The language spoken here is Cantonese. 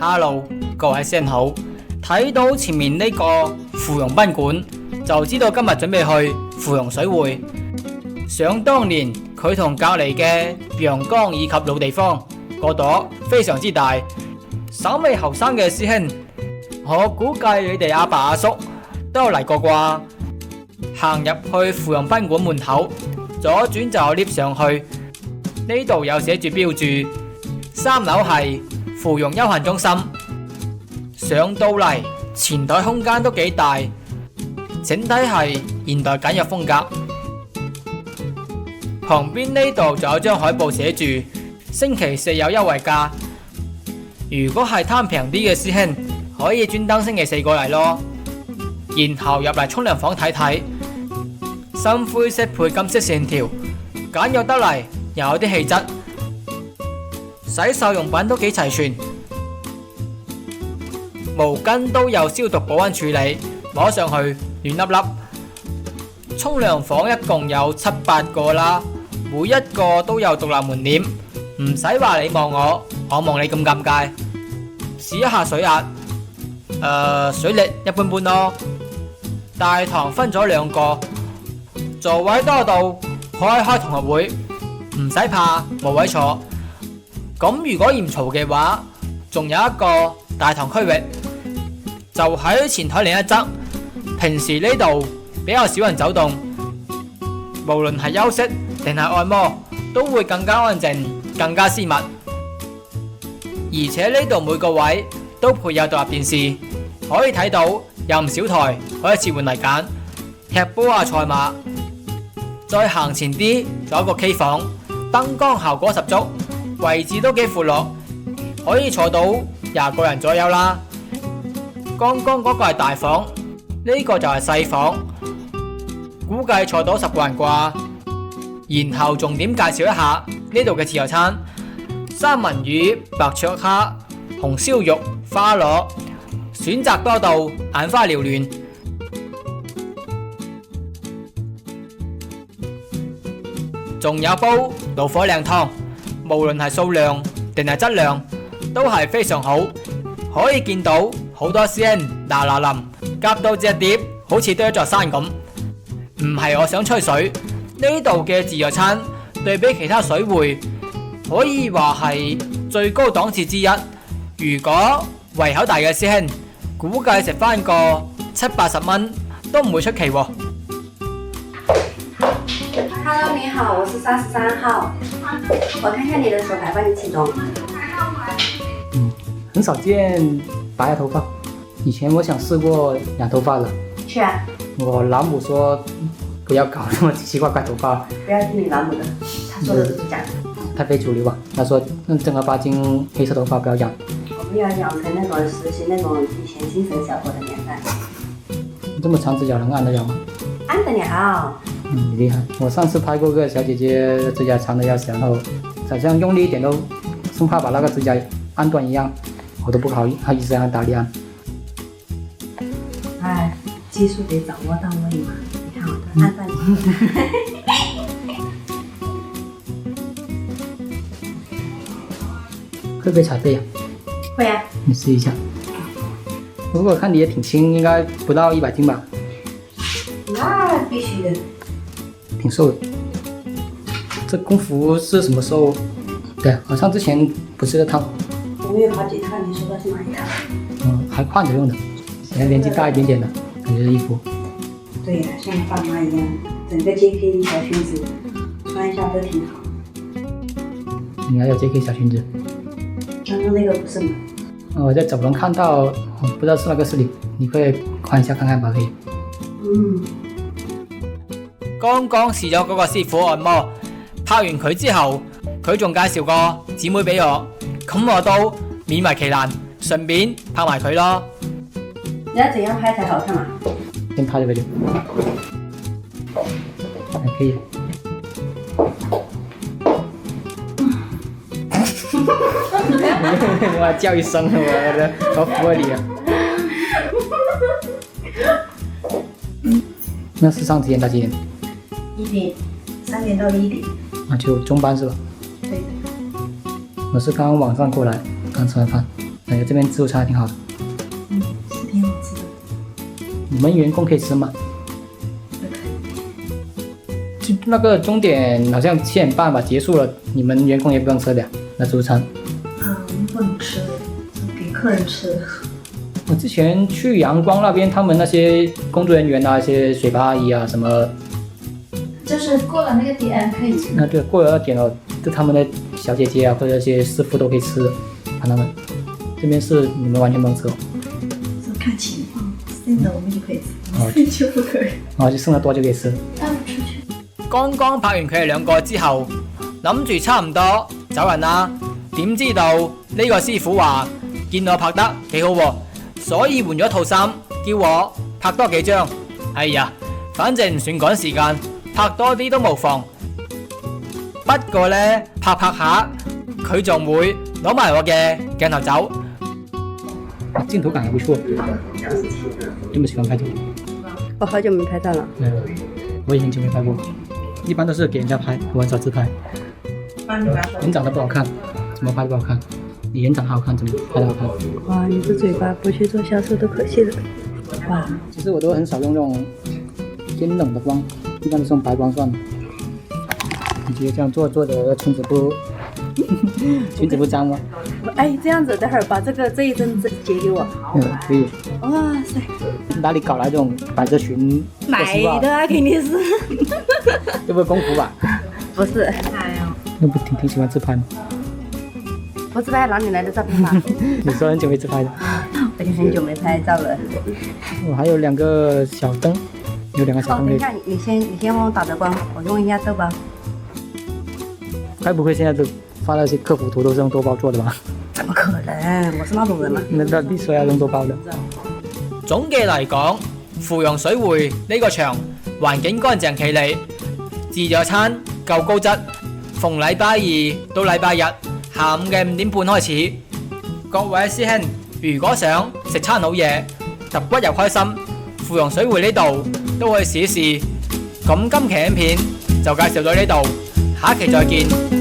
Hello，各位先好。睇到前面呢個芙蓉賓館，就知道今日準備去芙蓉水會。想當年佢同隔籬嘅陽江以及老地方個朵非常之大。稍微後生嘅師兄，我估計你哋阿爸阿叔都有嚟過啩。行入去芙蓉賓館門口，左轉就有 lift 上去。呢度有寫住標注，3樓係芙蓉休閒中心。上到嚟前台空間都幾大，整體係現代簡約風格。旁邊呢度就有張海報寫住星期四有優惠價。如果係貪平啲嘅師兄，可以專登星期四過嚟咯。然後入嚟沖涼房睇睇，深灰色配金色線條，簡約得嚟又有啲氣質。洗手用品都幾齊全，毛巾都有消毒保溫處理，摸上去暖粒粒。沖涼房一共有7、8個啦，每一個都有獨立門簾，唔使話你望我望你咁尷尬。試一下水壓，水力一般般咯。大堂分咗2個，座位多到可以開同學會，唔使怕冇位坐。咁如果嫌嘈嘅話，仲有一個大堂區域，就喺前台另一側。平時呢度比較少人走動，無論係休息定係按摩，都會更加安靜，更加私密。而且呢度每個位都配有獨立電視，可以睇到有唔少台可以切換嚟揀踢波啊、賽馬。再行前啲仲有一個 K 房，燈光效果十足，位置都幾闊落，可以坐到20個人左右啦。剛剛嗰個係大房，呢個就係細房，估計坐到10個人啩。然後重點介紹一下呢度嘅自助餐：三文魚、白灼蝦、紅燒肉、花螺，選擇多到眼花繚亂。仲有煲老火靚湯，無論係數量定係質量都係非常好。可以見到好多師兄嗱嗱臨夾到隻碟，好似堆一座山咁。唔係我想吹水，呢度嘅自助餐對比其他水會，可以話係最高檔次之一。如果胃口大嘅師兄，估計食翻個70、80蚊都唔會出奇喎。Hello， 你好，我是33號，我看看你的手牌，幫你啟動。很少見白頭髮，以前我想試過染頭髮的。是啊。我老母說不要搞那麼奇奇怪怪頭髮。不要聽你老母的，他說的都是假的。太非主流吧？他說正兒八經黑色頭髮不要染。我們要養成那種實行那種以前精神小伙的年代。這麼長指甲能按得了嗎？按得了。厲害！我上次拍過個小姐姐指甲長得要死，然後好像用力一點都生怕把那個指甲按斷一樣，我都不好意思讓他大力按。哎，技術得掌握到位嘛！你看我的按斷機。會不會踩背啊？會啊。你試一下。不過我看你也挺輕，應該不到100斤吧？那必須的。挺瘦的。這工服是什麼時候？對，好像之前不是這套。我們有好幾套，你說的是哪一套？還換着用的，現在年紀大一點點的感覺衣服。對呀，像爸媽一樣，整個 JK 小裙子穿一下都挺好。你還有 JK 小裙子？剛剛那個不是嗎？我在走廊看到，不知道是那個是你，你可以換一下看看吧，可以。剛剛試咗嗰個師傅按摩，拍完佢之後，佢仲介紹個姊妹俾我，咁我都勉為其難，順便拍埋佢咯。你要怎樣拍才好看嘛？先拍這個就，還可以。我要叫一聲，我服了你啊！那是上幾點到幾點1點，3點到1點。就中班是吧？對。我是剛網上過來，剛吃完飯。这边自助餐还挺好的。是挺好吃的。你们员工可以吃吗？就那个终点好像7点半吧结束了，你们员工也不用吃的那自助餐。我们不能吃，给客人吃。我之前去阳光那边，他们那些工作人员啊，一些水吧阿姨啊什么，就是过了那个点可以吃。那对过了那点了，就他们的小姐姐啊或者一些师傅都可以吃，看他们。这边是你們完全不能吃哦。就看情況，剩的我們就可以吃，剩就不可以。哦，就剩得多就可以吃。帶唔出去。剛剛拍完佢哋兩個之後，諗住差唔多走人啦，點知道呢個師傅話見我拍得幾好喎，所以換咗套衫，叫我拍多幾張。哎呀，反正唔算趕時間，拍多啲都無妨。不過呢，拍下，佢仲會攞埋我嘅鏡頭走。鏡頭感還不錯，這麼喜歡拍照。我好久沒拍照了。我也很久沒拍過，一般都是給人家拍，我很少自拍。人長得不好看，怎麼拍都不好看。你人長得好看，怎麼拍都好看。哇，你這嘴巴不去做銷售都可惜了。哇，其實我都很少用這種偏冷的光，一般都是用白光算了。你覺得這樣做的裙子不裙子不髒嗎？哎，這樣子，待會兒把這一針截給我。可以。哇塞，哪裡搞來這種百褶裙？買的啊，肯定是。這不是功夫吧？不是。那不挺喜歡自拍嗎？我自拍哪裡來的照片嘛？你說很久沒自拍了。我已經很久沒拍照了。我還有2個小燈，有2個小燈。等一下，你先幫我打着光，我用一下豆包。該不會現在都發那些客服圖都是用豆包做的吧？怎麼可能？我是那種人嗎？那你說要用豆包的？總嘅嚟講，芙蓉水匯呢個場環境乾淨企理，自助餐夠高質，逢禮拜2到禮拜日下午嘅5點半開始。各位師兄，如果想食餐好嘢，揼骨又開心，芙蓉水匯呢度都可以試一試。咁今期影片就介紹到呢度，下一期再見。